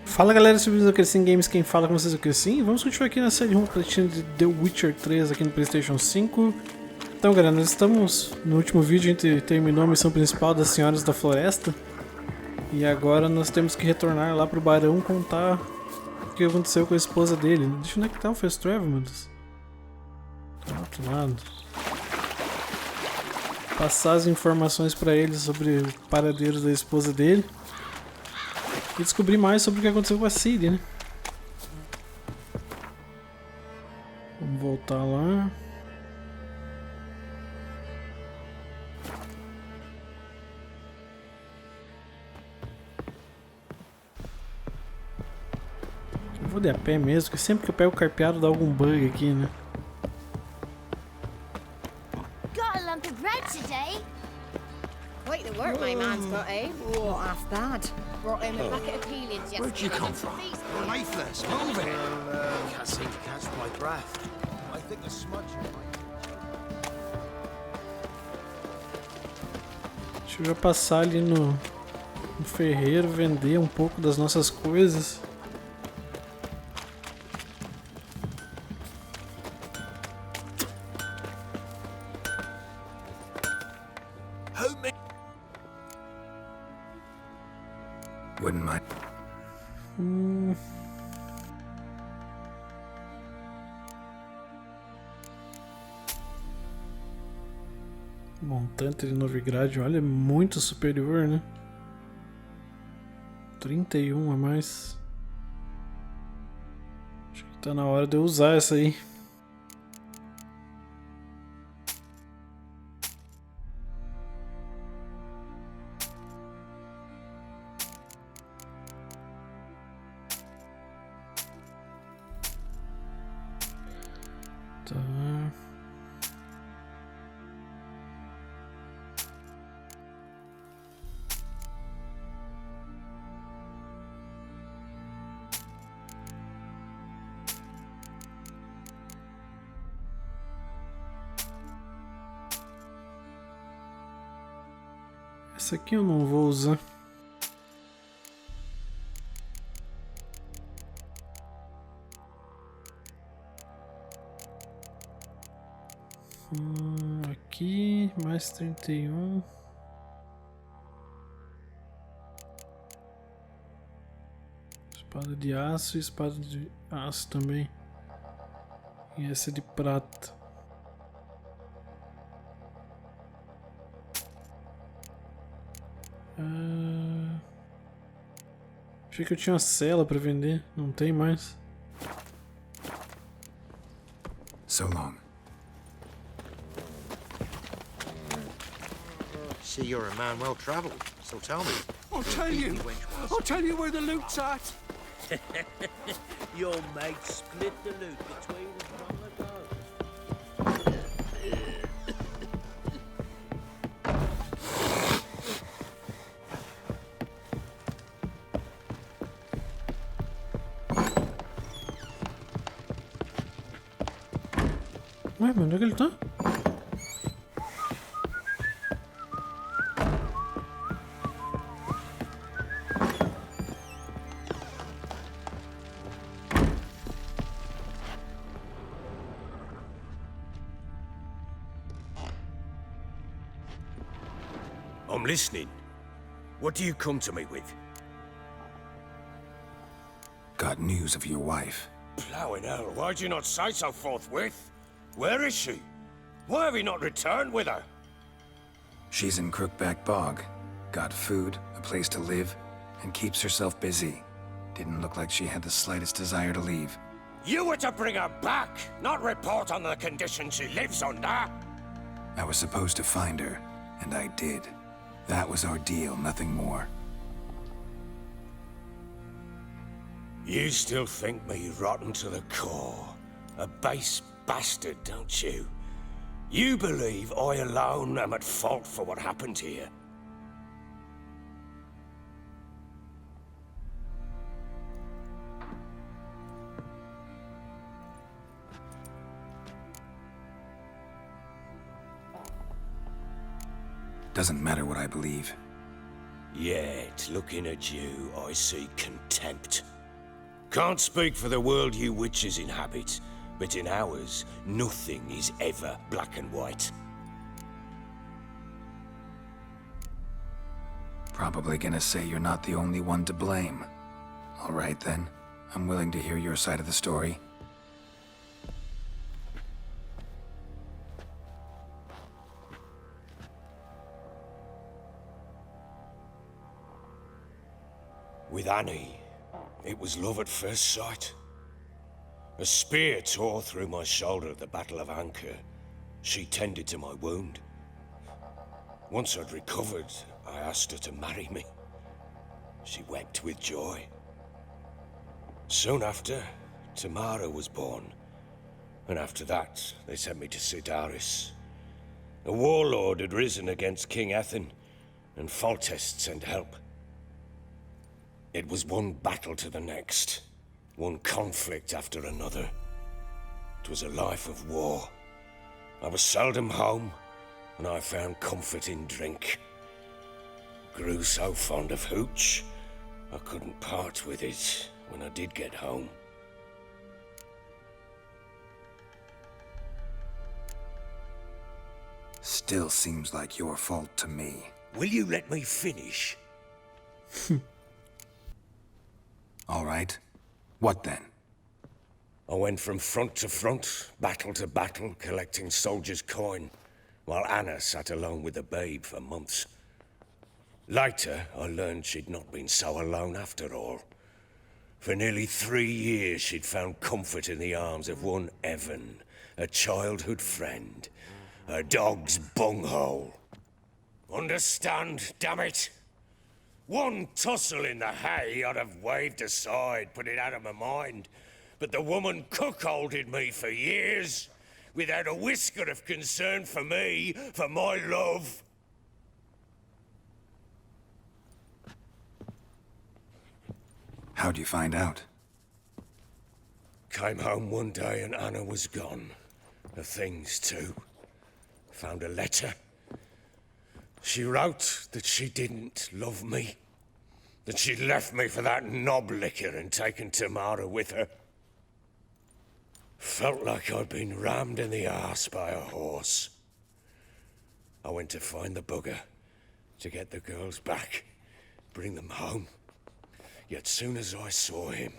Fala galera, bem-vindos ao Crescim Games, quem fala com vocês é o Crescim. Vamos continuar aqui na série rumo platina de The Witcher 3 aqui no Playstation 5. Então galera, nós estamos no último vídeo, a gente terminou a missão principal das Senhoras da Floresta. E agora nós temos que retornar lá pro Barão contar o que aconteceu com a esposa dele. Deixa eu ver onde é que tá o Fast Travel, meu Deus. Do outro lado. Passar as informações pra ele sobre o paradeiro da esposa dele. E descobrir mais sobre o que aconteceu com a Ciri, né? Vamos voltar lá. Eu vou de a pé mesmo, porque sempre que eu pego o carpeado dá algum bug aqui, né? Got a lump of bread today. Quite the work my man's got, eh? Not half bad. Brought him a bucket of peelings yesterday. Where'd you come from? You're lifeless. Move it. Can't seem to catch my breath. I think a smudge might... Deixa eu já passar ali no ferreiro, vender um pouco das nossas coisas. Who me? Wouldn't mind. Montante de Novigrad, olha, é muito superior, né? 31 a mais. Acho que tá na hora de eu usar essa aí. Tá. Essa aqui eu não vou usar. Aqui, mais 31. Espada de aço e espada de aço também. E essa de prata. Achei que eu tinha uma cela pra vender, não tem mais. So long. See, you're a man well travelled, so tell me. I'll tell you. I'll tell you where the loot's at. Your mate split the loot between us long ago. Ué, mas onde é que ele tá? I'm listening. What do you come to me with? Got news of your wife. Plowing hell, why'd you not say so forthwith? Where is she? Why have you not returned with her? She's in Crookback Bog. Got food, a place to live, and keeps herself busy. Didn't look like she had the slightest desire to leave. You were to bring her back, not report on the conditions she lives under. I was supposed to find her, and I did. That was our deal, nothing more. You still think me rotten to the core. A base bastard, don't you? You believe I alone am at fault for what happened here. Doesn't matter what I believe. Yet, looking at you, I see contempt. Can't speak for the world you witches inhabit, but in ours, nothing is ever black and white. Probably gonna say you're not the only one to blame. All right then, I'm willing to hear your side of the story. With Annie, it was love at first sight. A spear tore through my shoulder at the Battle of Anchor. She tended to my wound. Once I'd recovered, I asked her to marry me. She wept with joy. Soon after, Tamara was born. And after that, they sent me to Sidaris. A warlord had risen against King Ethan, and Foltest sent help. It was one battle to the next, one conflict after another. It was a life of war. I was seldom home, and I found comfort in drink. Grew so fond of hooch, I couldn't part with it when I did get home. Still seems like your fault to me. Will you let me finish? All right. What then? I went from front to front, battle to battle, collecting soldiers' coin, while Anna sat alone with the babe for months. Later, I learned she'd not been so alone after all. For nearly 3 years, she'd found comfort in the arms of one Evan, a childhood friend, a dog's bunghole. Understand, damn it? One tussle in the hay I'd have waved aside, put it out of my mind. But the woman cuckolded me for years, without a whisker of concern for me, for my love. How'd you find out? Came home one day and Anna was gone. Her things too. Found a letter. She wrote that she didn't love me. That she'd left me for that knob licker and taken Tamara with her. Felt like I'd been rammed in the arse by a horse. I went to find the bugger, to get the girls back, bring them home. Yet soon as I saw him,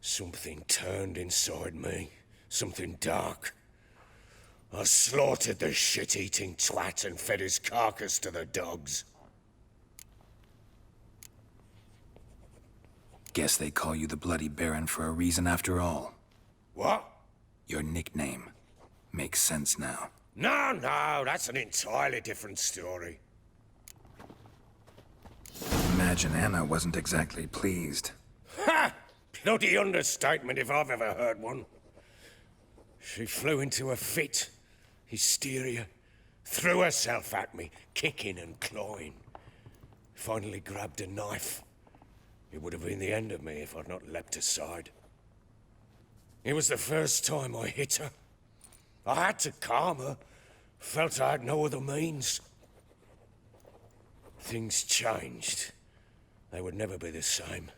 something turned inside me, something dark. I slaughtered the shit-eating twat and fed his carcass to the dogs. Guess they call you the Bloody Baron for a reason after all. What? Your nickname. Makes sense now. No, that's an entirely different story. Imagine Anna wasn't exactly pleased. Ha! Bloody understatement if I've ever heard one. She flew into a fit, hysteria, threw herself at me, kicking and clawing. Finally grabbed a knife. It would have been the end of me if I'd not leapt aside. It was the first time I hit her. I had to calm her. Felt I had no other means. Things changed. They would never be the same.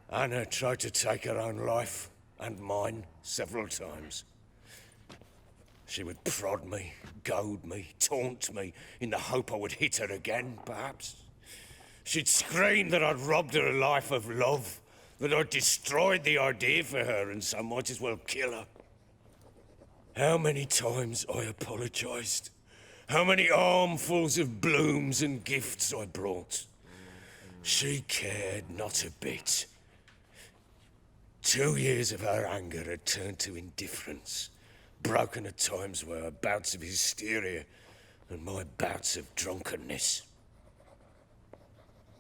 Anna tried to take her own life, and mine, several times. She would prod me, goad me, taunt me, in the hope I would hit her again, perhaps. She'd scream that I'd robbed her a life of love, that I'd destroyed the idea for her, and so might as well kill her. How many times I apologized. How many armfuls of blooms and gifts I brought. She cared not a bit. 2 years of her anger had turned to indifference, broken at times by her bouts of hysteria and my bouts of drunkenness.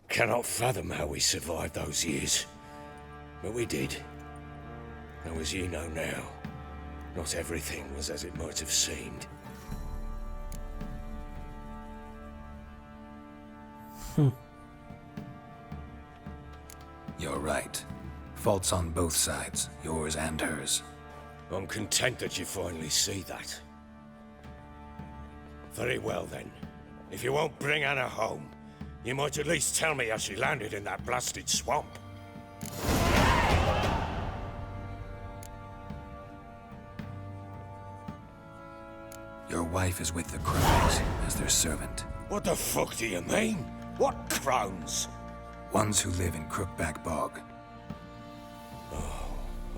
Cannot fathom how we survived those years, but we did. Though as you know now, not everything was as it might have seemed. You're right. Faults on both sides, yours and hers. I'm content that you finally see that. Very well then. If you won't bring Anna home, You might at least tell me how she landed in that blasted swamp. Your wife is with the crows as their servant. What the fuck do you mean? What crones? Ones who live in Crookback Bog.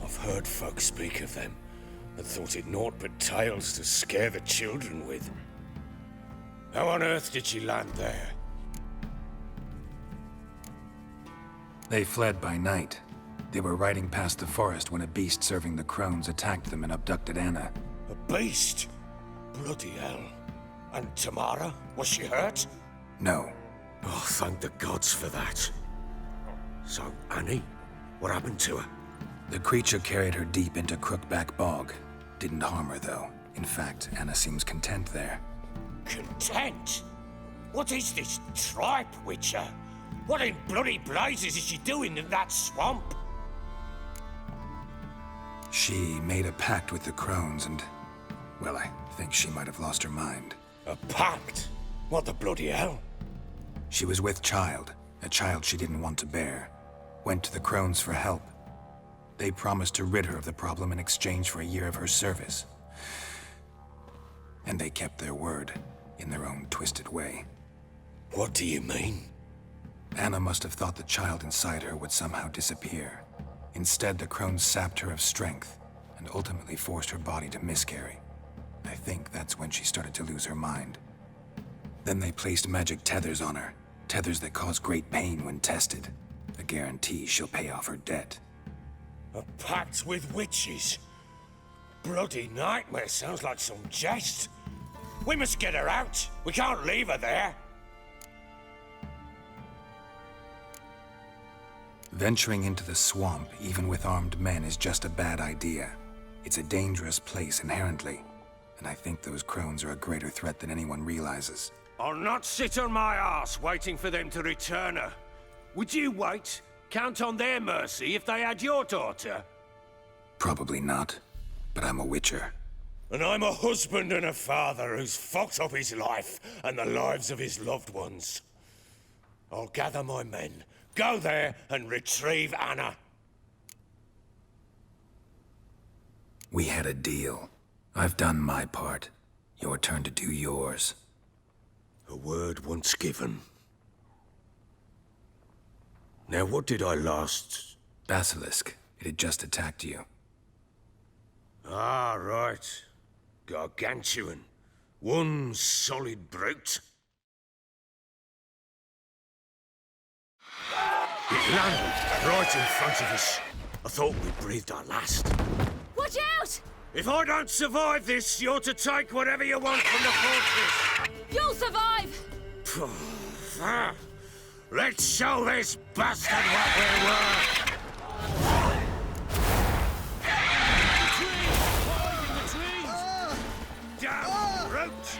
I've heard folk speak of them, and thought it naught but tales to scare the children with. How on earth did she land there? They fled by night. They were riding past the forest when a beast serving the crones attacked them and abducted Anna. A beast? Bloody hell. And Tamara? Was she hurt? No. Oh, thank the gods for that. So, Annie? What happened to her? The creature carried her deep into Crookback Bog. Didn't harm her, though. In fact, Anna seems content there. Content? What is this tripe, Witcher? What in bloody blazes is she doing in that swamp? She made a pact with the crones and... well, I think she might have lost her mind. A pact? What the bloody hell? She was with child, a child she didn't want to bear. Went to the crones for help. They promised to rid her of the problem in exchange for a year of her service. And they kept their word, in their own twisted way. What do you mean? Anna must have thought the child inside her would somehow disappear. Instead, the crones sapped her of strength, and ultimately forced her body to miscarry. I think that's when she started to lose her mind. Then they placed magic tethers on her, tethers that cause great pain when tested. A guarantee she'll pay off her debt. A pact with witches? Bloody nightmare, sounds like some jest. We must get her out. We can't leave her there. Venturing into the swamp, even with armed men, is just a bad idea. It's a dangerous place inherently, and I think those crones are a greater threat than anyone realizes. I'll not sit on my ass waiting for them to return her. Would you wait? Count on their mercy if they had your daughter? Probably not, but I'm a witcher. And I'm a husband and a father who's fucked up his life and the lives of his loved ones. I'll gather my men, go there and retrieve Anna. We had a deal. I've done my part. Your turn to do yours. A word once given. Now, what did I last... Basilisk. It had just attacked you. Ah, right. Gargantuan. One solid brute. It landed right in front of us. I thought we'd breathed our last. Watch out! If I don't survive this, you're to take whatever you want from the fortress. You'll survive! Let's show this bastard what we're worth! Down, brute!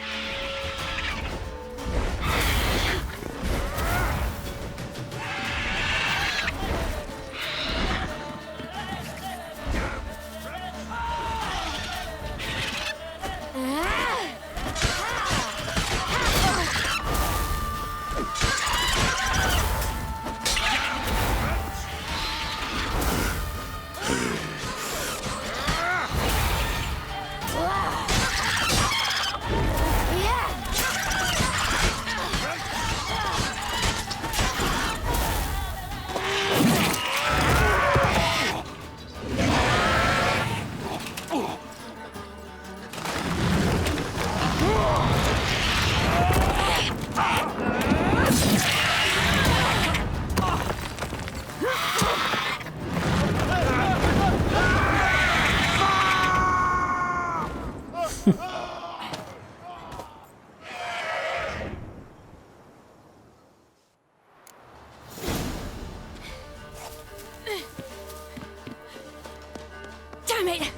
Damn it!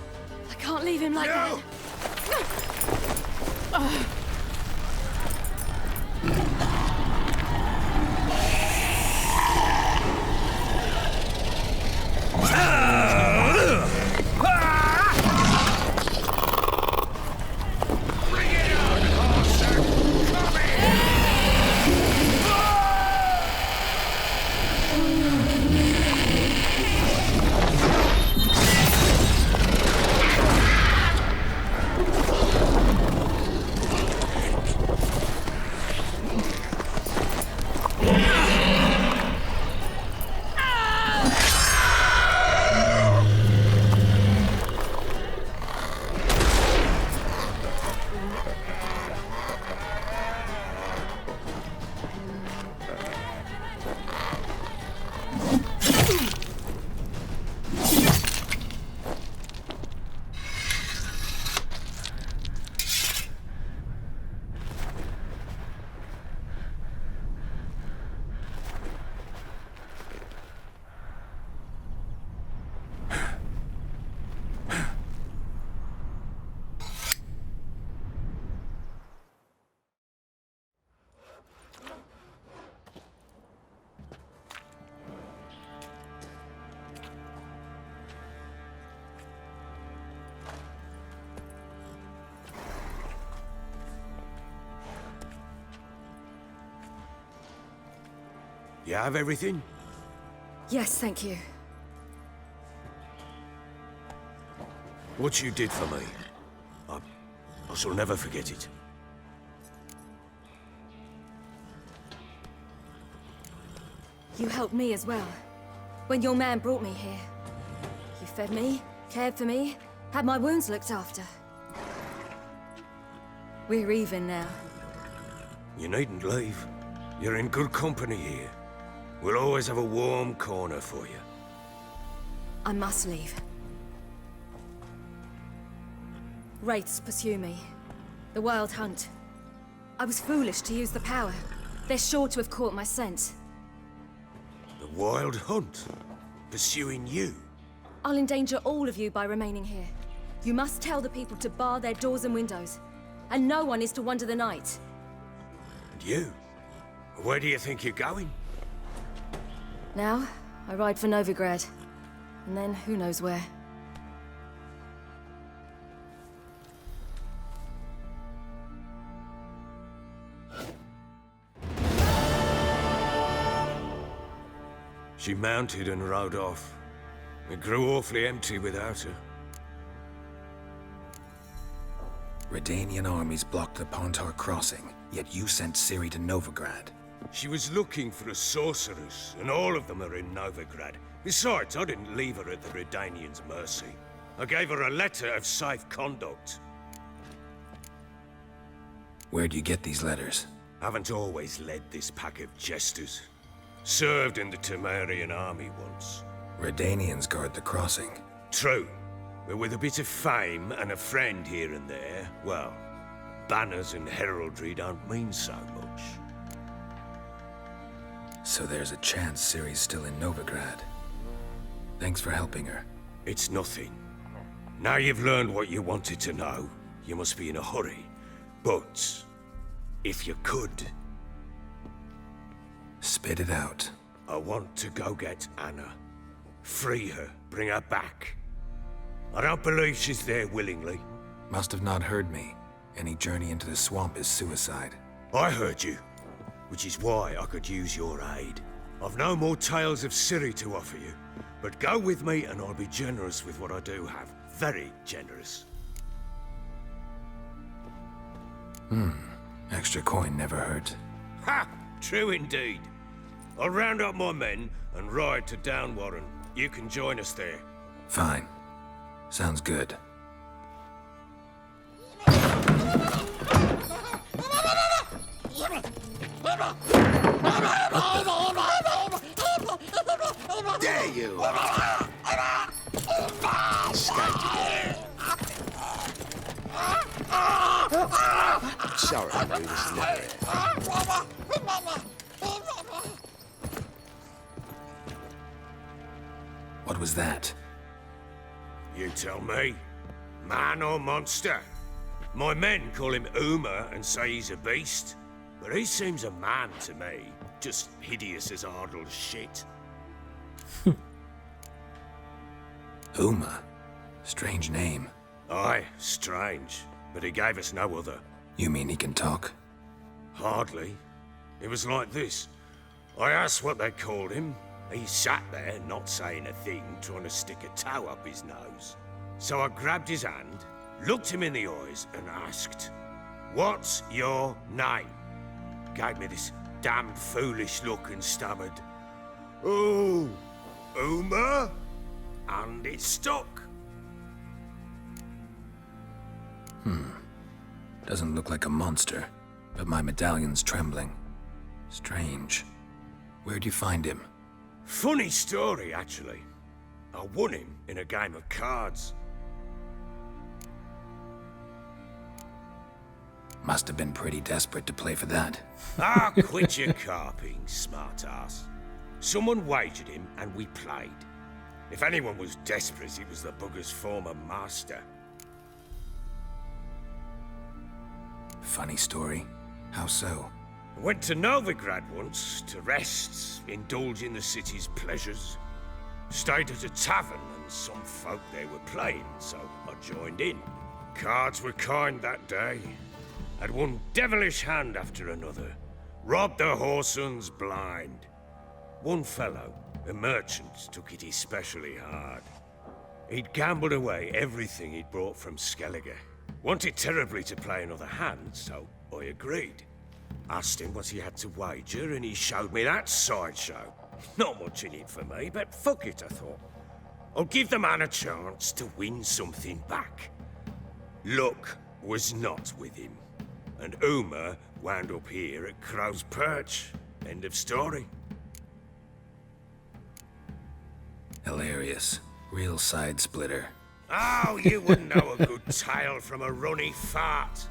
I can't leave him like that. You have everything? Yes, thank you. What you did for me, I shall never forget it. You helped me as well. When your man brought me here. You fed me, cared for me, had my wounds looked after. We're even now. You needn't leave. You're in good company here. We'll always have a warm corner for you. I must leave. Wraiths pursue me. The Wild Hunt. I was foolish to use the power. They're sure to have caught my scent. The Wild Hunt? Pursuing you? I'll endanger all of you by remaining here. You must tell the people to bar their doors and windows. And no one is to wander the night. And you? Where do you think you're going? Now, I ride for Novigrad. And then who knows where. She mounted and rode off. It grew awfully empty without her. Redanian armies blocked the Pontar crossing, yet you sent Ciri to Novigrad. She was looking for a sorceress, and all of them are in Novigrad. Besides, I didn't leave her at the Redanians' mercy. I gave her a letter of safe conduct. Where'd you get these letters? Haven't always led this pack of jesters. Served in the Temerian army once. Redanians guard the crossing. True. But with a bit of fame and a friend here and there, well, banners and heraldry don't mean so much. So there's a chance Ciri's still in Novigrad. Thanks for helping her. It's nothing. Now you've learned what you wanted to know, you must be in a hurry. But, if you could, spit it out. I want to go get Anna. Free her, bring her back. I don't believe she's there willingly. Must have not heard me. Any journey into the swamp is suicide. I heard you, which is why I could use your aid. I've no more tales of Ciri to offer you, but go with me and I'll be generous with what I do have. Very generous. Extra coin never hurt. Ha! True indeed. I'll round up my men and ride to Downwarren. You can join us there. Fine. Sounds good. There you are! Escaped again. Sorry, Brutus, this is never it. What was that? You tell me. Man or monster? My men call him Uma and say he's a beast, but he seems a man to me. Just hideous as Ardle's shit. Uma. Strange name. Aye, strange, but he gave us no other. You mean he can talk? Hardly. It was like this. I asked what they called him. He sat there, not saying a thing, trying to stick a toe up his nose. So I grabbed his hand, looked him in the eyes, and asked, "What's your name?" Gave me this damned foolish look and stammered, "Oh, Uma?" And it stuck. Doesn't look like a monster, but my medallion's trembling. Strange. Where'd you find him? Funny story, actually. I won him in a game of cards. Must have been pretty desperate to play for that. Ah, quit your carping, smartass. Someone wagered him and we played. If anyone was desperate, it was the bugger's former master. Funny story. How so? I went to Novigrad once to rest, indulge in the city's pleasures. Stayed at a tavern and some folk there were playing, so I joined in. Cards were kind that day. Had one devilish hand after another. Robbed the whoreson blind. One fellow, a merchant, took it especially hard. He'd gambled away everything he'd brought from Skellige. Wanted terribly to play another hand, so I agreed. Asked him what he had to wager, and he showed me that sideshow. Not much in it for me, but fuck it, I thought. I'll give the man a chance to win something back. Luck was not with him, and Uma wound up here at Crow's Perch. End of story. Hilarious. Real side splitter. Oh, you wouldn't know a good tale from a runny fart.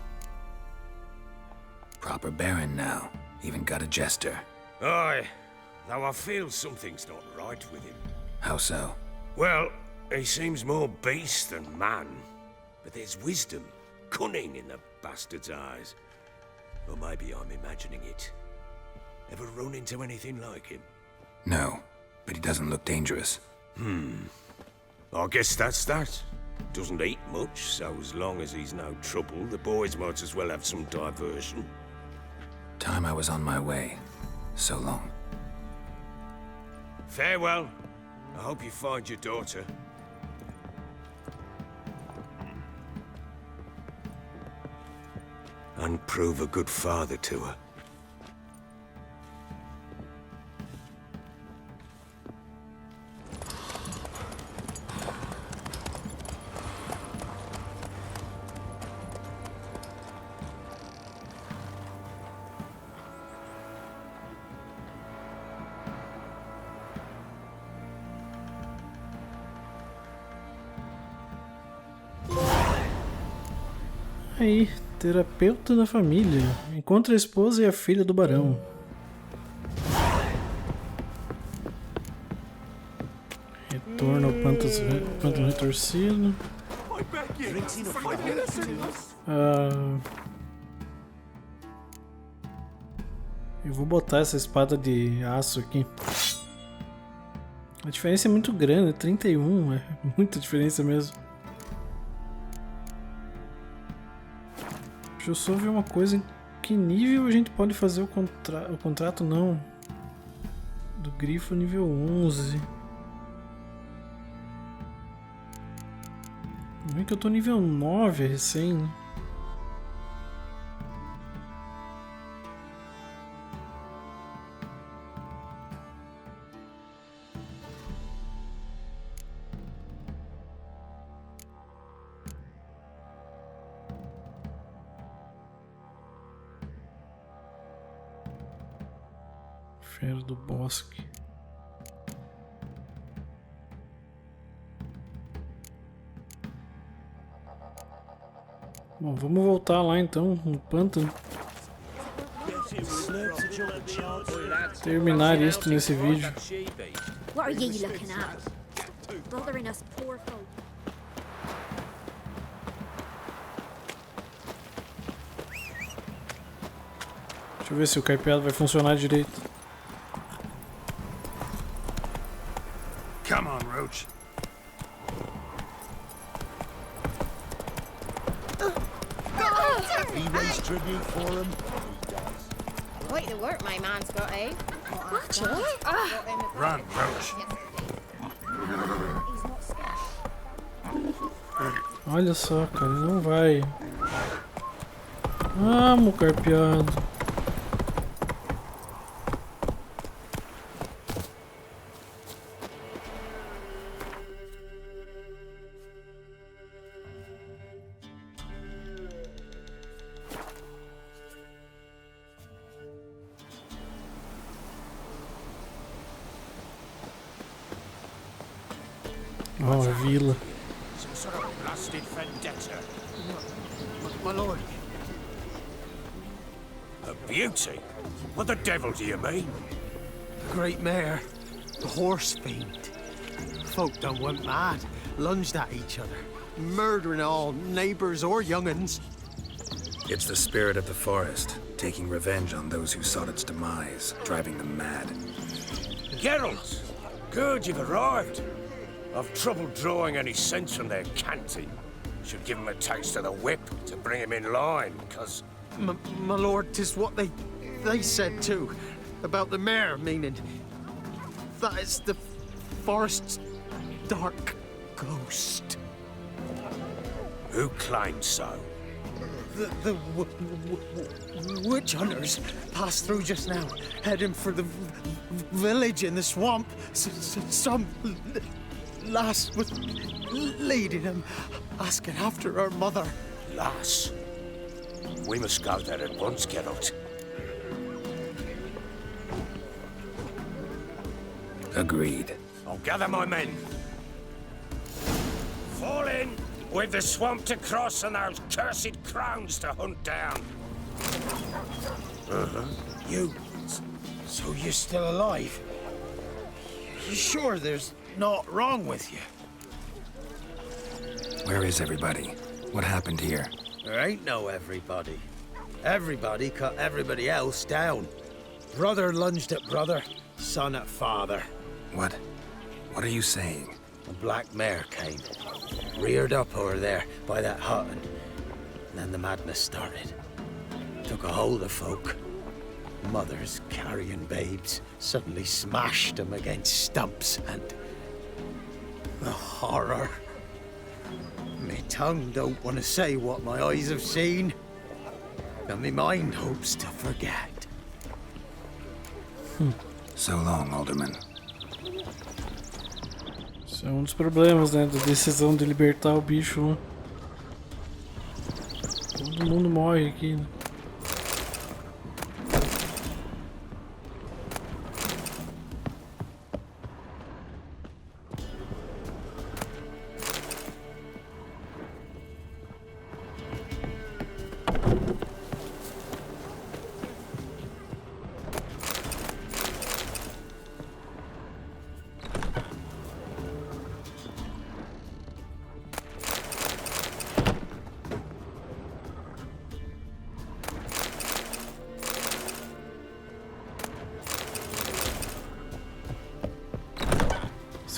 Proper baron now. Even got a jester. Aye, though I feel something's not right with him. How so? Well, he seems more beast than man. But there's wisdom, cunning in the bastard's eyes. Or maybe I'm imagining it. Ever run into anything like him? No, but he doesn't look dangerous. I guess that's that. Doesn't eat much, so as long as he's no trouble, the boys might as well have some diversion. Time I was on my way. So long. Farewell. I hope you find your daughter. And prove a good father to her. Aí, terapeuta da família. Encontra a esposa e a filha do barão. Retorna ao pântano retorcido. Eu vou botar essa espada de aço aqui. A diferença é muito grande, 31, é muita diferença mesmo. Deixa eu só ver uma coisa, em que nível a gente pode fazer o contrato, não. Do grifo nível 11. Como é que eu tô nível 9 recém, né? Fera do bosque. Bom, vamos voltar lá então, no pântano. Terminar isto nesse vídeo. What are ye looking at? Bothering us poor folk. Deixa eu ver se o caipeado vai funcionar direito. Come on, Roach. He raised tribute for him. Quite the work my man's got, eh? Watch it. Run, Roach. Olha só, cara, ele não vai. Amo carpeado. Oh, a vila. Some sort of blasted vendetta. My lord. A beauty? What the devil do you mean? The great mare. The horse fiend. Folk done went mad. Lunged at each other. Murdering all neighbors or young'uns. It's the spirit of the forest, taking revenge on those who sought its demise, driving them mad. Geralt! Good, you've arrived. I've trouble drawing any sense from their canting. Should give him a taste of the whip to bring him in line, cause... My lord, 'tis what they said too. About the mare, meaning. that it's the forest's dark ghost. Who claims so? The witch hunters passed through just now, heading for the village in the swamp. Some lass was leading them, asking after her mother. Lass? We must go there at once, Geralt. Agreed. I'll gather my men. Fall in! We've the swamp to cross and those cursed crowns to hunt down. So you're still alive? You sure there's naught wrong with you? Where is everybody? What happened here? There ain't no everybody. Everybody cut everybody else down. Brother lunged at brother, son at father. What are you saying? A black mare came, reared up over there by that hut, and then the madness started. Took a hold of folk. Mothers carrying babes suddenly smashed them against stumps, and the horror. My tongue don't want to say what my eyes have seen, and my mind hopes to forget. So long, Alderman. Isso é um dos problemas, né, da decisão de libertar o bicho. Todo mundo morre aqui, né?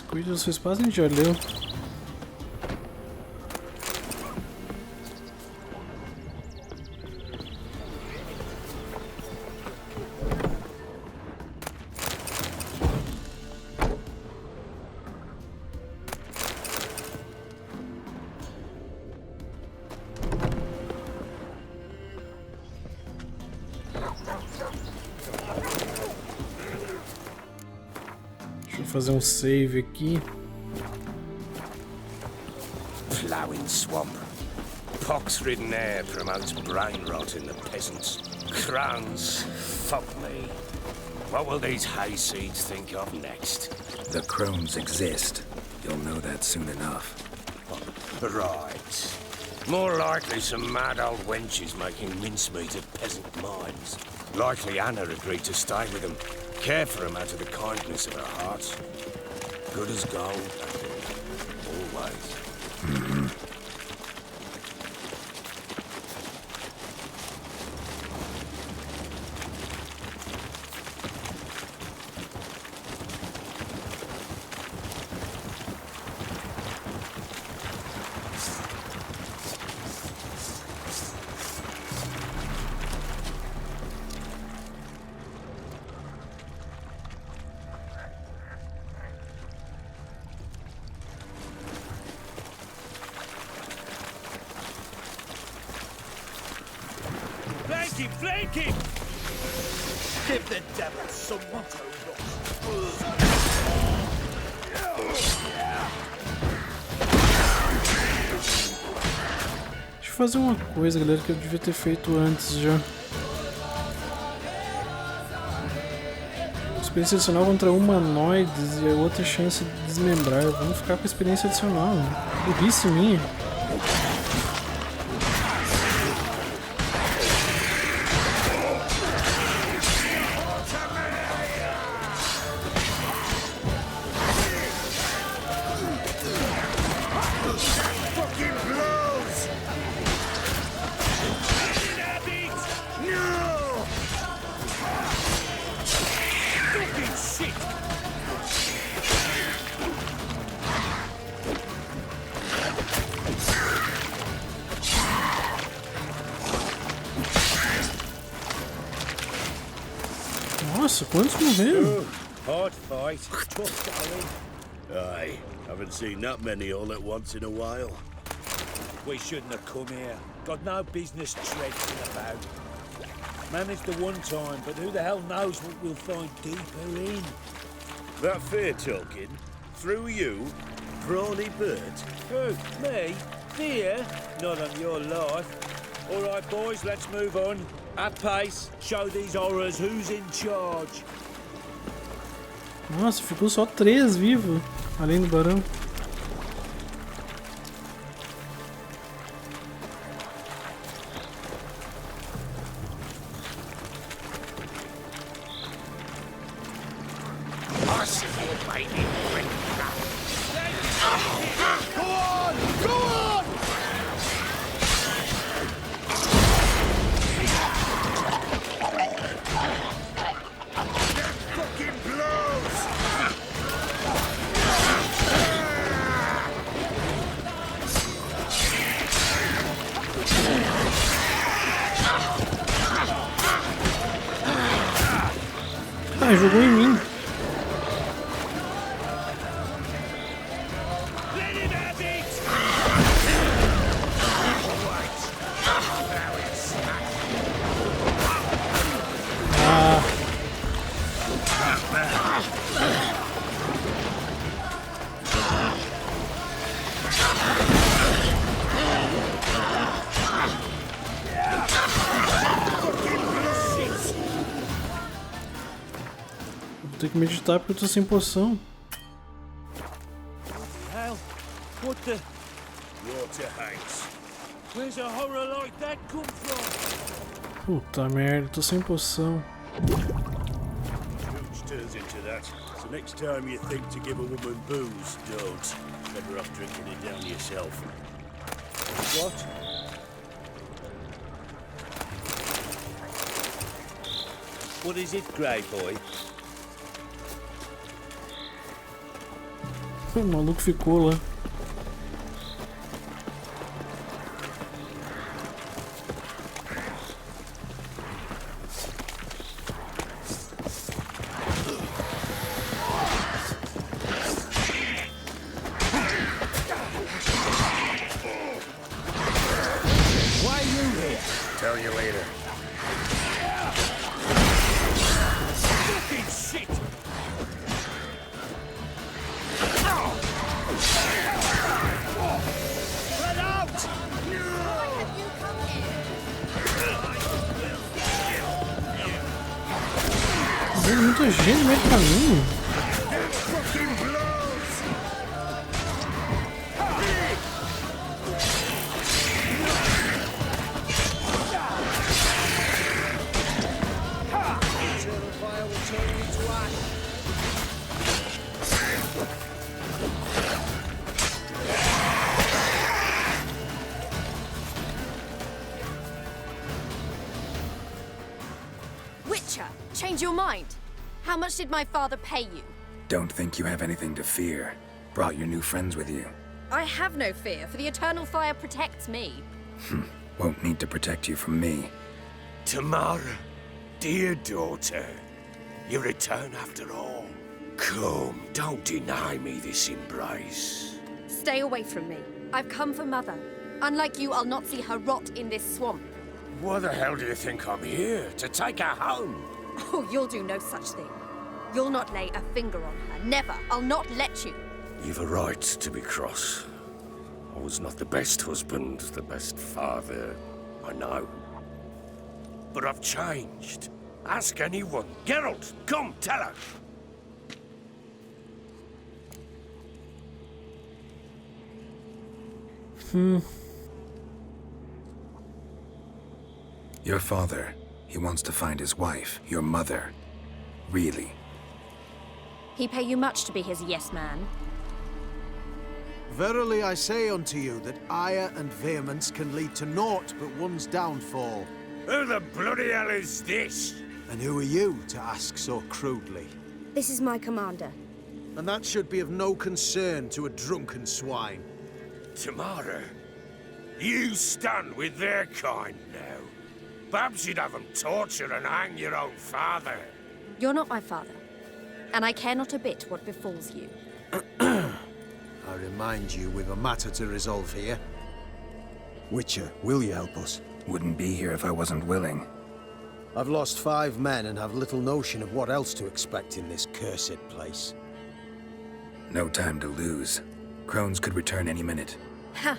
Cuide da sua espada, a gente já leu. Fazer um save aqui. Ploughing swamp. Pox-ridden air promotes brain rot in the peasants. Crowns, fuck me. What will these hayseeds think of next? The crones exist. You'll know that soon enough. Right. More likely some mad old wenches making mincemeat of peasant minds. Likely Anna agreed to stay with them. Care for him out of the kindness of her heart. Good as gold, always. Flank him! Give the devil someone to Deixa eu fazer uma coisa, galera, que eu devia ter feito antes já. Experiência adicional contra humanoides e a outra chance de desmembrar. Vamos ficar com a experiência adicional, né? Burrice minha. Nossa, quantos morreram? Hard fight, tough going. Aye, haven't seen that many all at once in a while. We shouldn't have come here. Got no business traipsing about. Managed the one time, but who the hell knows what we'll find deeper in? That fear talking? Through you? Brawny bird? Who? Me? Fear? Not on your life. All right, boys, let's move on. At pace, show these horrors who's in charge. Nossa, ficou só 3 vivos, além do barão. Ah, jogou em mim. Vou ter que meditar porque eu tô sem poção. Hell, what the? Water hanks. Where's a horror like that come from? Puta merda, tô sem poção. Booze turns into that. So next time you think to give a woman booze, don't. Better off drinking it down yourself. What? What is it, Grey Boy? O maluco ficou lá. Why are you here? Tell you later. Fucking shit! Let out! Why have you come here? Tem muita gente no meio do caminho. Fucking blows! Eternal fire will turn you to ash. Witcher, change your mind. How much did my father pay you? Don't think you have anything to fear. Brought your new friends with you. I have no fear, for the eternal fire protects me. Won't need to protect you from me. Tamara, dear daughter, you return after all. Come, don't deny me this embrace. Stay away from me. I've come for Mother. Unlike you, I'll not see her rot in this swamp. Why the hell do you think I'm here? To take her home? Oh, you'll do no such thing. You'll not lay a finger on her. Never. I'll not let you. You've a right to be cross. I was not the best husband, the best father, I know. But I've changed. Ask anyone. Geralt, come, tell her. Your father, he wants to find his wife, your mother. Really. He pay you much to be his yes man. Verily I say unto you that ire and vehemence can lead to naught but one's downfall. Who the bloody hell is this? And who are you to ask so crudely? This is my commander. And that should be of no concern to a drunken swine. Tamara, you stand with their kind now. Perhaps you'd have them torture and hang your own father. You're not my father. and I care not a bit what befalls you. I remind you we've a matter to resolve here. Witcher, will you help us? Wouldn't be here if I wasn't willing. I've lost 5 men and have little notion of what else to expect in this cursed place. No time to lose. Crones could return any minute. Ha!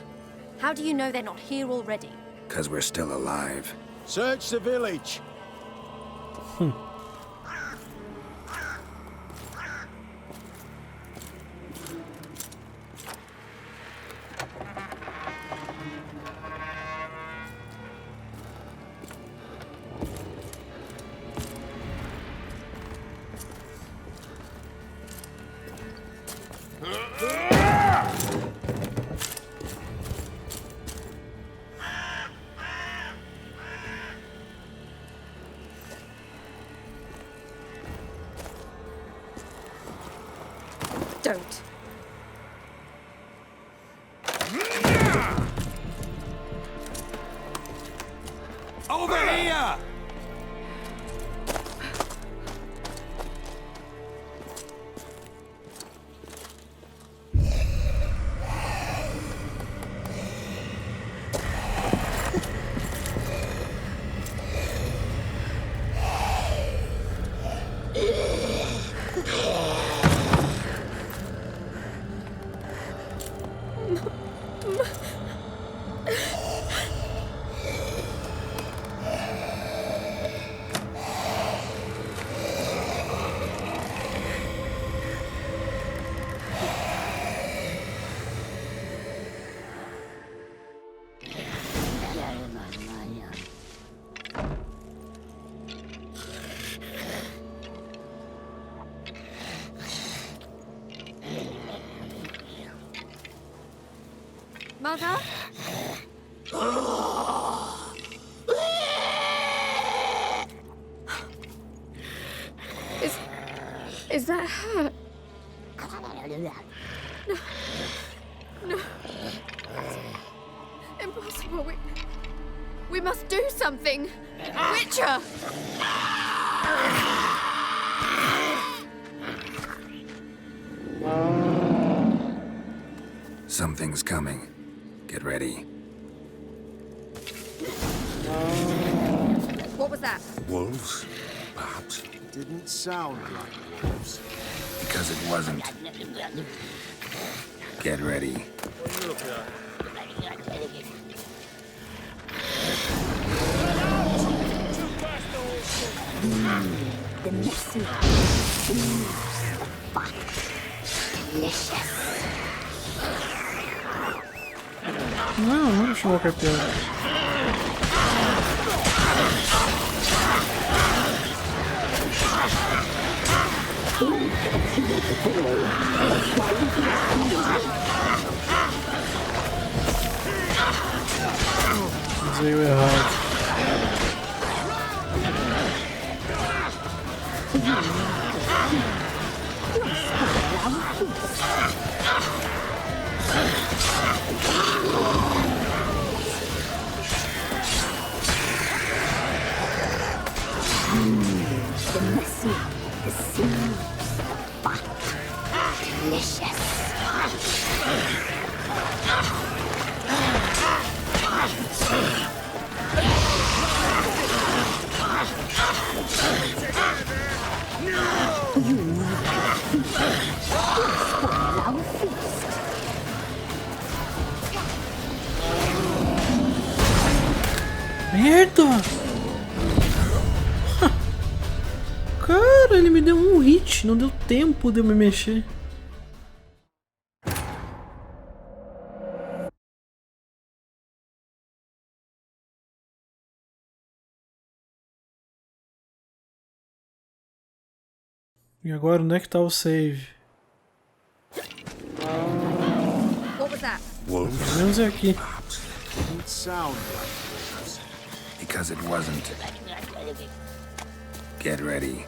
How do you know they're not here already? 'Cause we're still alive. Search the village! Don't. Over here! Mother? Is that her? No. No. Impossible. We must do something. Witcher! Something's coming. Get ready. What was that? Wolves, perhaps? Didn't sound like wolves. Because it wasn't. Get ready. The messy delicious. Não chamou o carteiro. Veio errado. The messy, the smooth, the fat, delicious. Merda! Cara, ele me deu um hit, não deu tempo de eu me mexer. E agora, onde é que tá o save? What was that? Pelo menos é aqui. Didn't sound like wolves. Because it wasn't. Get ready.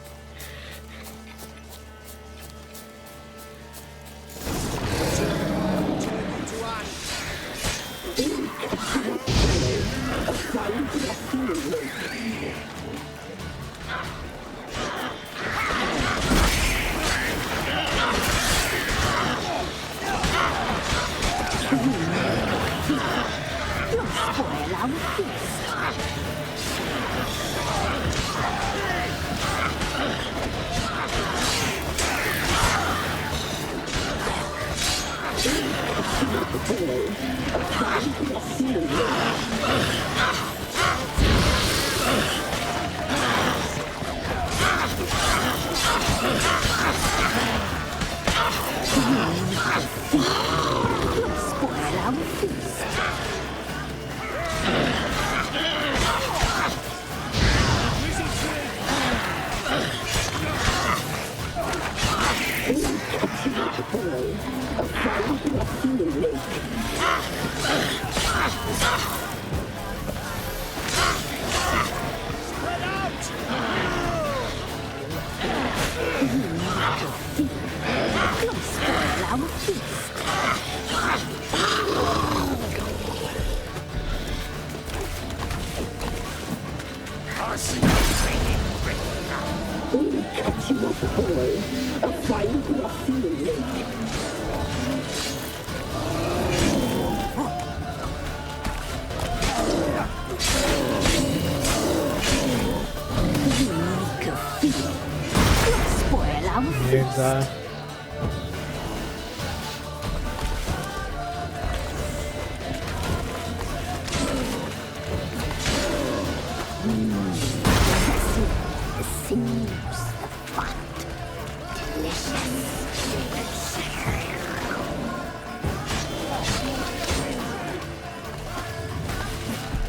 Merda.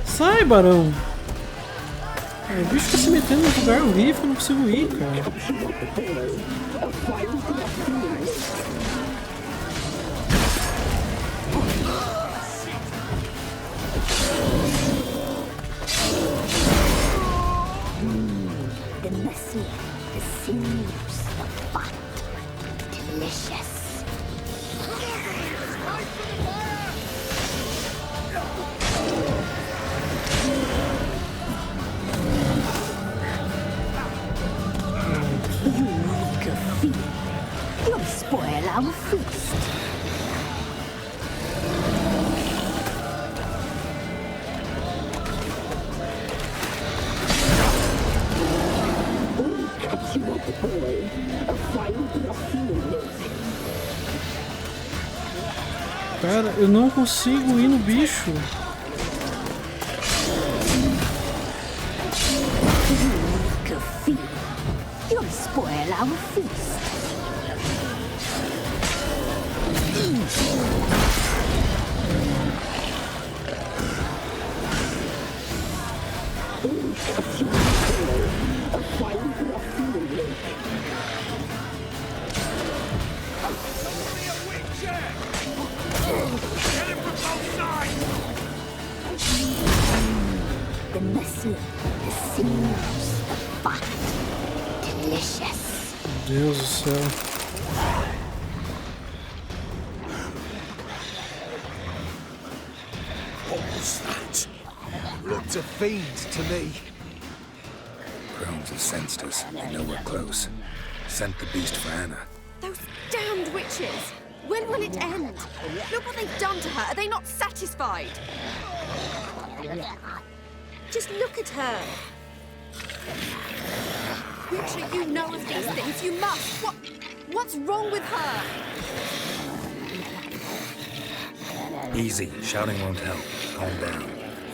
Sai, barão! O bicho tá se metendo no lugar livre, eu não consigo ir, cara. The muscle, the sinews, the fat, delicious. You make a feast. You'll spoil our feast. Cara, eu não consigo ir no bicho. You'll spoil our feast. The muscle, the sinews, the fat, delicious. Deus do céu. What was that? Looked a fiend to me. Crones have sensed us. They know we're close. Sent the beast for Anna. Those damned witches! When will it end? Look what they've done to her. Are they not satisfied? Just look at her. Witcher, you know of these things. You must. What's wrong with her? Easy. Shouting won't help. Calm down.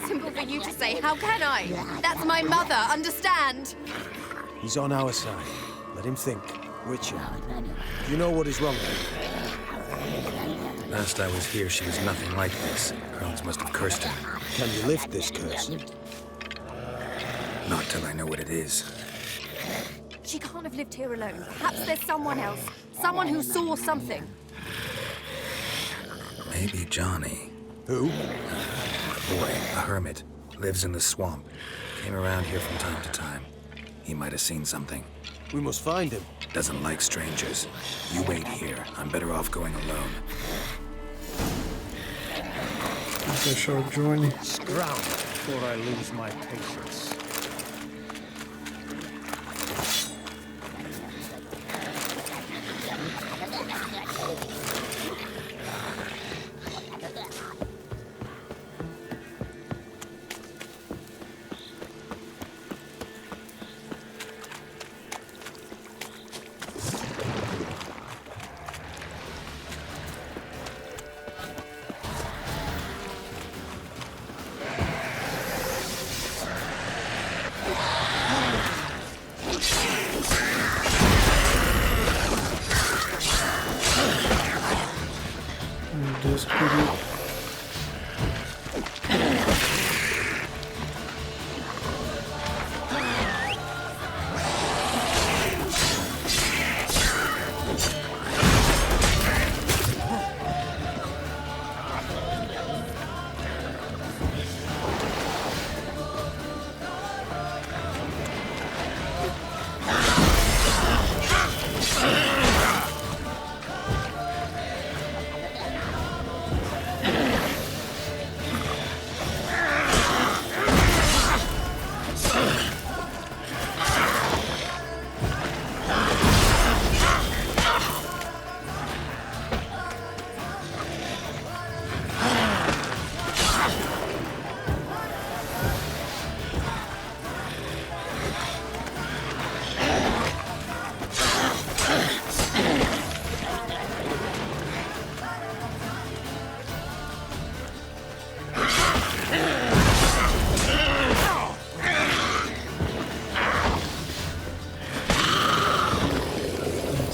Simple for you to say. How can I? That's my mother. Understand? He's on our side. Let him think. Witcher, you know what is wrong with him? Last I was here, she was nothing like this. Crones must have cursed her. Can you lift this curse? Not till I know what it is. She can't have lived here alone. Perhaps there's someone else. Someone who saw something. Maybe Johnny. Who? A boy, a hermit. Lives in the swamp. Came around here from time to time. He might have seen something. We must find him. Doesn't like strangers. You wait here. I'm better off going alone. Deixar o Johnny. Scram before I lose my patience. perigo.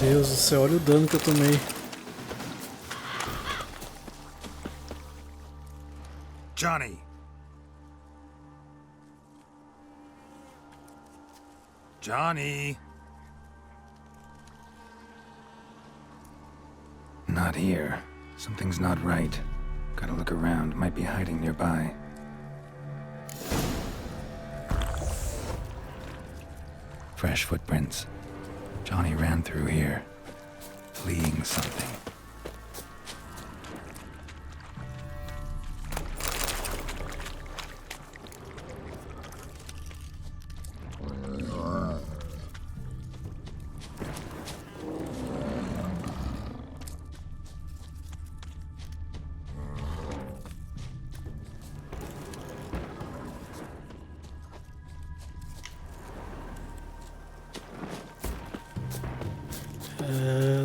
Meu Deus do céu, olha o dano que eu tomei. Johnny! Johnny! Not here. Something's not right. Gotta look around. Might be hiding nearby. Fresh footprints. Johnny ran through here, fleeing something.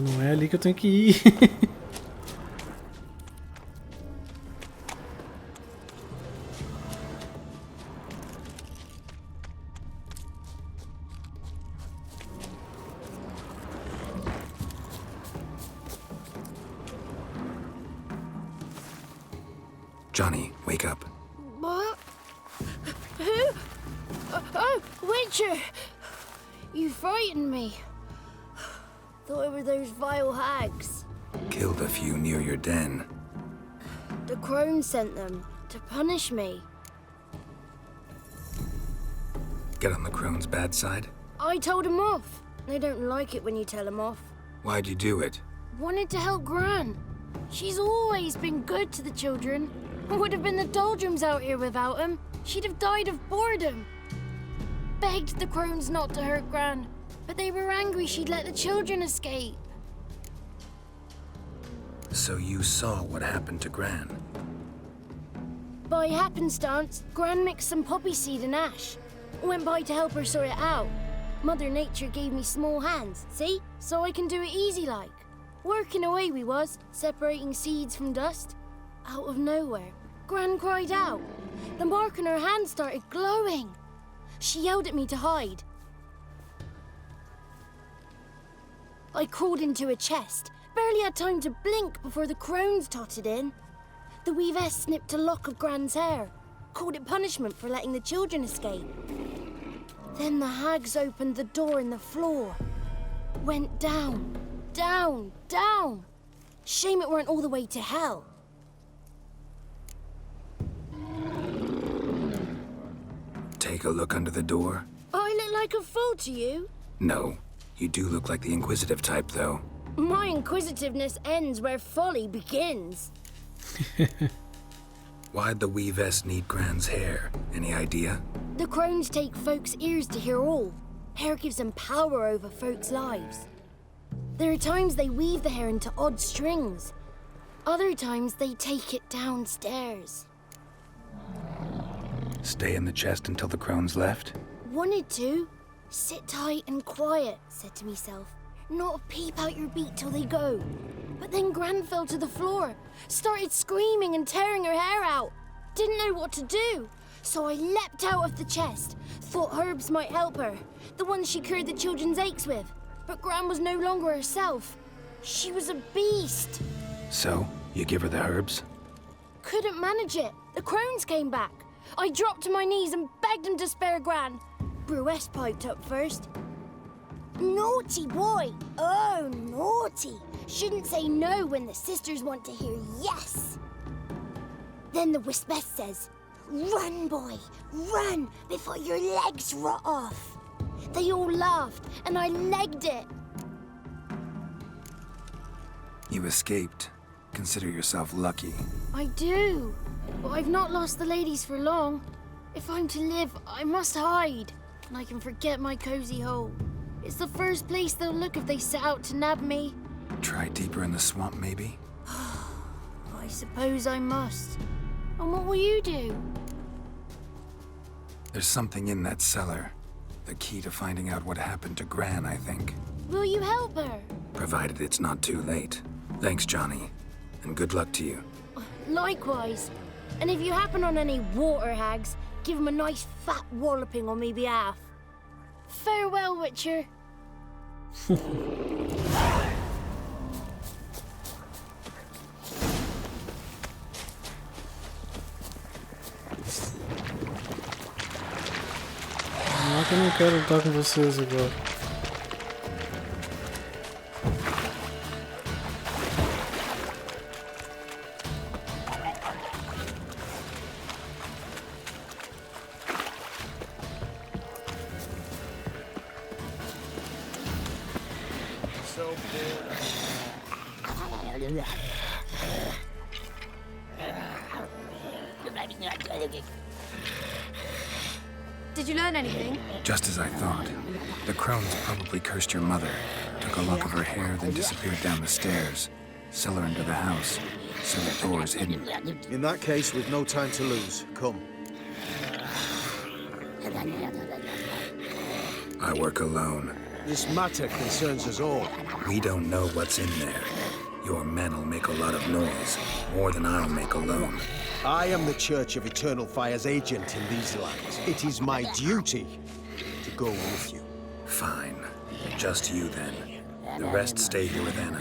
Não é ali que eu tenho que ir. Johnny, wake up. What? Who? Oh, Witcher! You frightened me. Thought it were those vile hags. Killed a few near your den. The crone sent them to punish me. Get on the crone's bad side? I told them off. They don't like it when you tell them off. Why'd you do it? Wanted to help Gran. She's always been good to the children. Would have been the doldrums out here without him. She'd have died of boredom. Begged the crones not to hurt Gran, but they were angry she'd let the children escape. So you saw what happened to Gran? By happenstance, Gran mixed some poppy seed and ash. Went by to help her sort it out. Mother Nature gave me small hands, see? So I can do it easy like. Working away we was, separating seeds from dust. Out of nowhere, Gran cried out. The mark on her hand started glowing. She yelled at me to hide. I crawled into a chest. Barely had time to blink before the crones totted in. The weavess snipped a lock of Gran's hair. Called it punishment for letting the children escape. Then the hags opened the door in the floor. Went down, down, down. Shame it weren't all the way to hell. Take a look under the door? I look like a fool to you? No. You do look like the inquisitive type, though. My inquisitiveness ends where folly begins. Why'd the weavess need Gran's hair? Any idea? The crones take folks' ears to hear all. Hair gives them power over folks' lives. There are times they weave the hair into odd strings. Other times they take it downstairs. Stay in the chest until the crones left? Wanted to. Sit tight and quiet, said to myself. Not a peep out your beat till they go. But then Gran fell to the floor, started screaming and tearing her hair out. Didn't know what to do. So I leapt out of the chest. Thought herbs might help her, the ones she cured the children's aches with. But Gran was no longer herself. She was a beast. So, You give her the herbs? Couldn't manage it. The crones came back. I dropped to my knees and begged him to spare Gran. Bruess piped up first. Naughty boy. Oh, naughty. Shouldn't say no when the sisters want to hear yes. Then the Wispess says, run, boy, run, before your legs rot off. They all laughed, and I legged it. You escaped. Consider yourself lucky. I do, but I've not lost the ladies for long. If I'm to live, I must hide, and I can forget my cozy hole. It's the first place they'll look if they set out to nab me. Try deeper in the swamp, maybe? I suppose I must. And what will you do? There's something in that cellar. The key to finding out what happened to Gran, I think. Will you help her? Provided it's not too late. Thanks, Johnny. And good luck to you. Likewise. And if you happen on any water hags, give them a nice fat walloping on me behalf. Farewell, Witcher. Não é que eu não quero lutar com vocês agora. Did you learn anything? Just as I thought. The crones probably cursed your mother, took a lock of her hair, then disappeared down the stairs. Cellar into the house. So the door's hidden. In that case, we've no time to lose. Come. I work alone. This matter concerns us all. We don't know what's in there. Your men'll make a lot of noise. More than I'll make alone. I am the Church of Eternal Fire's agent in these lands. It is my duty to go with you. Fine. Just you then. The rest stay here with Anna.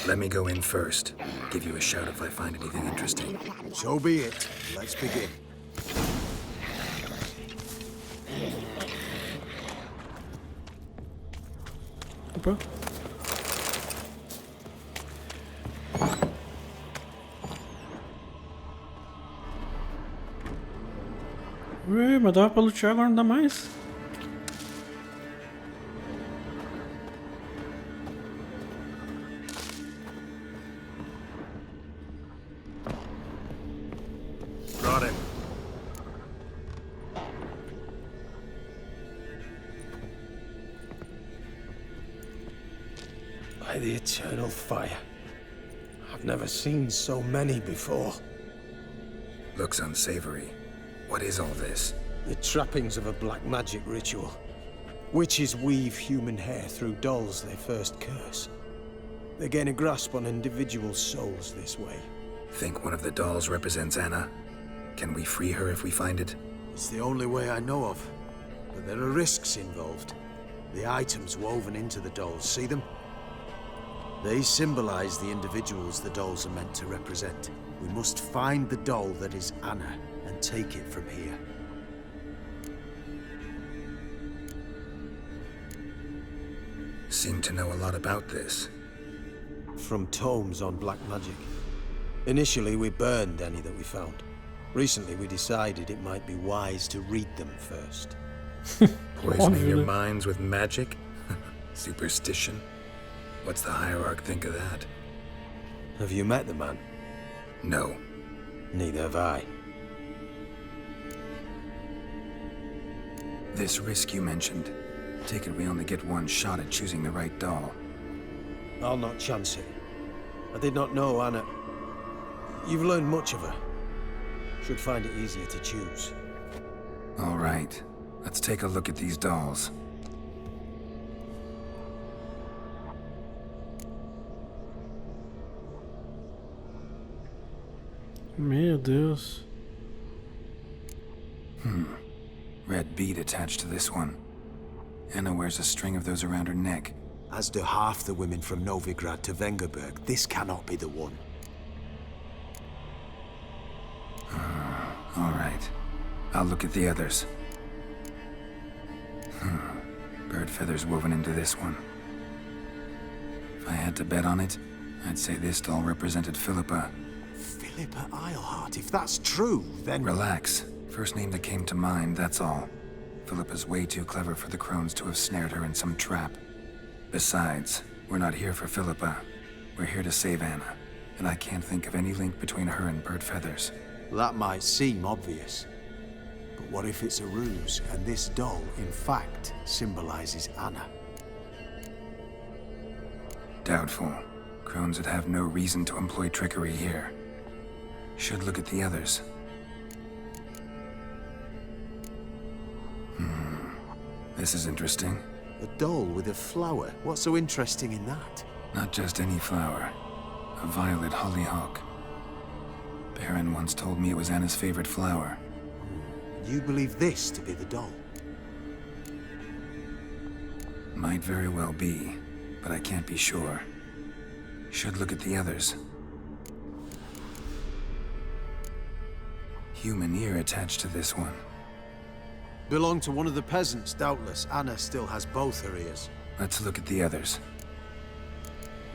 Let me go in first. Give you a shout if I find anything interesting. So be it. Let's begin. Opa. Ué, mas dava pra lutear, agora não dá mais. Brought him. By the Eternal Fire. I've never seen so many before. Looks unsavory. What is all this? The trappings of a black magic ritual. Witches weave human hair through dolls they first curse. They gain a grasp on individual souls this way. Think one of the dolls represents Anna? Can we free her if we find it? It's the only way I know of. But there are risks involved. The items woven into the dolls, see them? They symbolize the individuals the dolls are meant to represent. We must find the doll that is Anna and take it from here. Seem to know a lot about this. From tomes on black magic. Initially, we burned any that we found. Recently, we decided it might be wise to read them first. Poisoning your minds with magic? Superstition? What's the hierarch think of that? Have you met the man? No. Neither have I. This risk you mentioned. Take it we only get one shot at choosing the right doll. I'll not chance it. I did not know Anna. You've learned much of her. Should find it easier to choose. All right. Let's take a look at these dolls. Meu Deus. Red bead attached to this one. Anna wears a string of those around her neck. As do half the women from Novigrad to Vengerberg. This cannot be the one. All right. I'll look at the others. Bird feathers woven into this one. If I had to bet on it, I'd say this doll represented Philippa. Philippa Eilhart, if that's true, then... Relax. First name that came to mind, that's all. Philippa's way too clever for the crones to have snared her in some trap. Besides, we're not here for Philippa. We're here to save Anna. And I can't think of any link between her and Bird Feathers. That might seem obvious. But what if it's a ruse, and this doll, in fact, symbolizes Anna? Doubtful. Crones would have no reason to employ trickery here. Should look at the others. This is interesting. A doll with a flower. What's so interesting in that? Not just any flower. A violet hollyhock. Baron once told me it was Anna's favorite flower. You believe this to be the doll? Might very well be, but I can't be sure. Should look at the others. Human ear attached to this one. Belonged to one of the peasants, doubtless. Anna still has both her ears. Let's look at the others.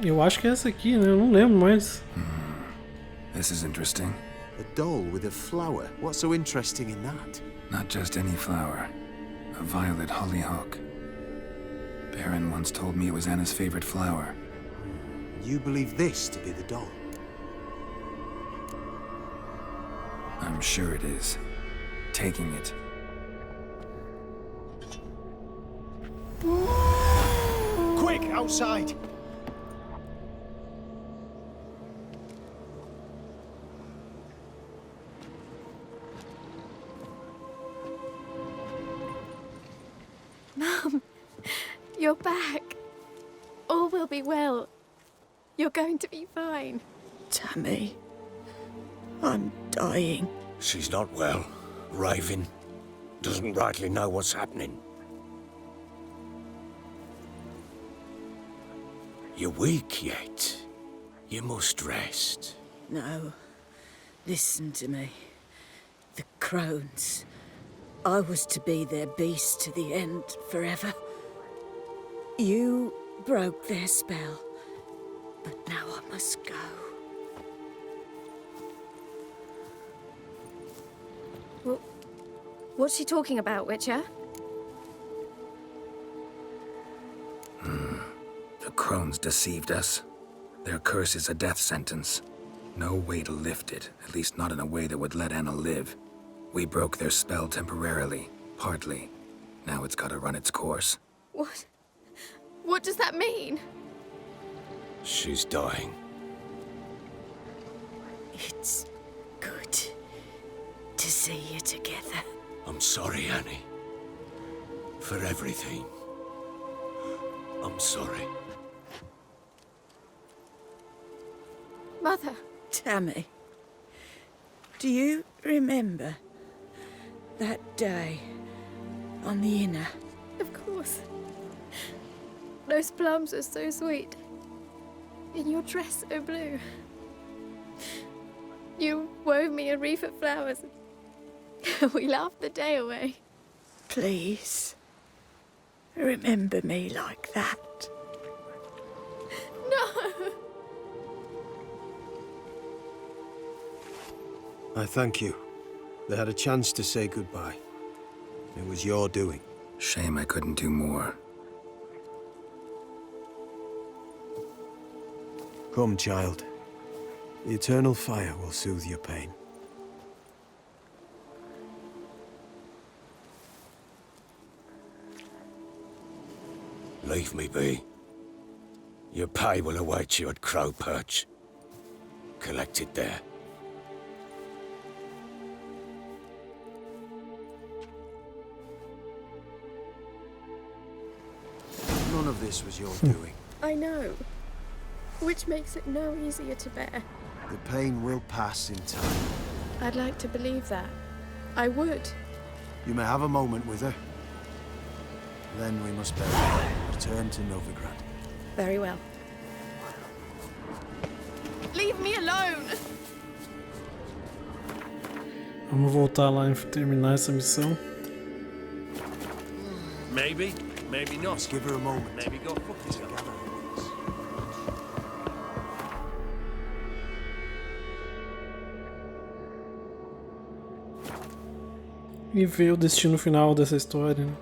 Eu acho que é essa aqui, né? Eu não lembro mais. This is interesting. A doll with a flower. What's so interesting in that? Not just any flower. A violet hollyhock. Baron once told me it was Anna's favorite flower. You believe this to be the doll? I'm sure it is. Taking it. Quick, outside! Mum, you're back. All will be well. You're going to be fine. Tammy, I'm dying. She's not well. Raving. Doesn't rightly know what's happening. You're weak yet. You must rest. No. Listen to me. The crones. I was to be their beast to the end, forever. You broke their spell. But now I must go. Well, what's she talking about, Witcher? The crones deceived us. Their curse is a death sentence. No way to lift it, at least not in a way that would let Anna live. We broke their spell temporarily, partly. Now it's gotta run its course. What? What does that mean? She's dying. It's good to see you together. I'm sorry, Annie. For everything. I'm sorry. Mother. Tammy, do you remember that day on the Inner? Of course. Those plums are so sweet. In your dress so blue. You wove me a wreath of flowers. We laughed the day away. Please, remember me like that. No! I thank you. They had a chance to say goodbye. It was your doing. Shame I couldn't do more. Come, child. The eternal fire will soothe your pain. Leave me be. Your pay will await you at Crow Perch. Collect it there. None of this was your doing. I know. Which makes it no easier to bear. The pain will pass in time. I'd like to believe that. I would. You may have a moment with her. Then we must bury her. Return to Novigrad. Very well. Leave me alone! Vamos voltar lá e terminar essa missão. Maybe, maybe not. Let's give her a moment. Maybe go fuck yourself. E ver o destino final dessa história, né?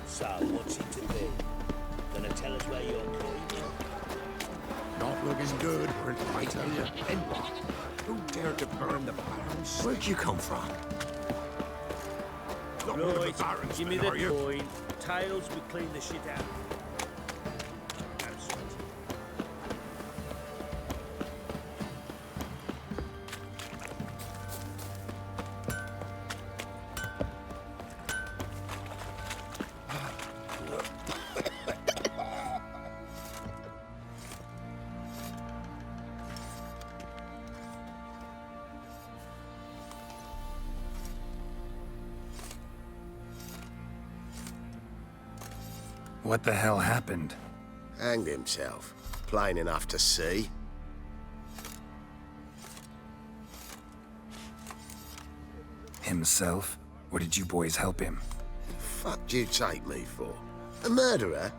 So, what's it to be? Gonna tell us where you're going? Not looking good, weren't I tell you? And who dared to burn the Baron's? Where'd you come from? Not one of the Right, Baron's give me men, the are you? coin. Tails will clean the shit out. What the hell happened? Hanged himself. Plain enough to see. Himself? Or did you boys help him? Fuck do you take me for? A murderer?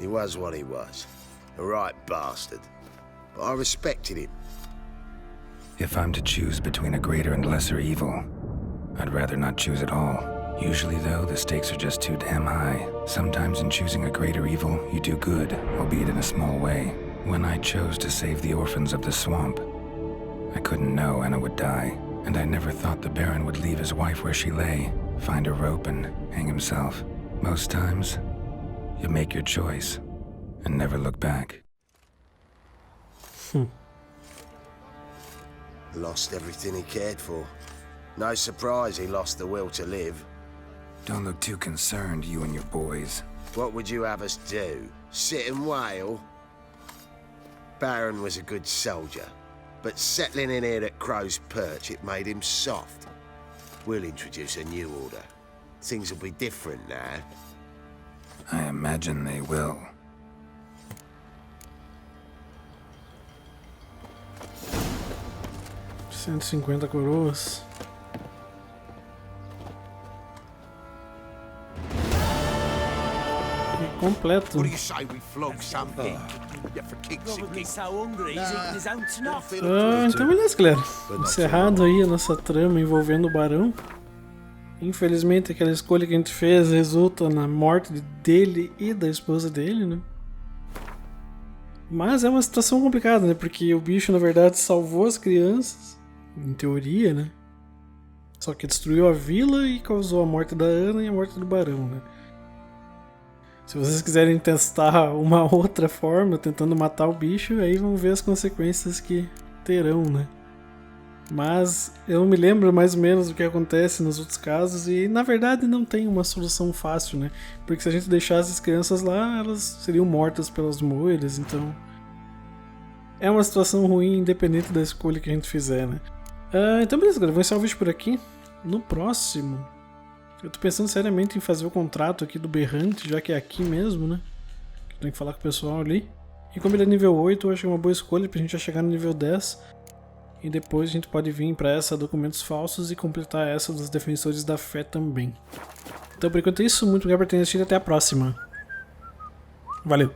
He was what he was. A right bastard. But I respected him. If I'm to choose between a greater and lesser evil, I'd rather not choose at all. Usually, though, the stakes are just too damn high. Sometimes in choosing a greater evil, you do good, albeit in a small way. When I chose to save the orphans of the swamp, I couldn't know Anna would die, and I never thought the Baron would leave his wife where she lay, find a rope and hang himself. Most times, you make your choice and never look back. Lost everything he cared for. No surprise he lost the will to live. Don't look too concerned, you and your boys. What would you have us do? Sit and wail? Baron was a good soldier, but settling in here at Crow's Perch, it made him soft. We'll introduce a new order. Things will be different now. I imagine they will. $150 coroas. E completo. What do you say we flog some pig? Yeah, for kicks and Probably gigs. so hungry, he's eating his own snuff. Então beleza, galera. Encerrado aí a nossa trama envolvendo o Barão. Infelizmente aquela escolha que a gente fez resulta na morte dele e da esposa dele, né? Mas é uma situação complicada, né? Porque o bicho na verdade salvou as crianças, em teoria, né? Só que destruiu a vila e causou a morte da Ana e a morte do Barão, né? Se vocês quiserem testar uma outra forma, tentando matar o bicho, aí vão ver as consequências que terão, né? Mas eu não me lembro mais ou menos do que acontece nos outros casos e na verdade não tem uma solução fácil, né? Porque se a gente deixasse as crianças lá, elas seriam mortas pelas moedas, então... É uma situação ruim independente da escolha que a gente fizer, né? Então beleza, galera, vou encerrar o vídeo por aqui. No próximo... Eu tô pensando seriamente em fazer o contrato aqui do Berrante, já que é aqui mesmo, né? Eu tenho que falar com o pessoal ali. E como ele é nível 8, eu acho que é uma boa escolha pra gente já chegar no nível 10. E depois a gente pode vir pra essa documentos falsos e completar essa dos defensores da fé também. Então por enquanto é isso, muito obrigado por ter assistido e até a próxima. Valeu!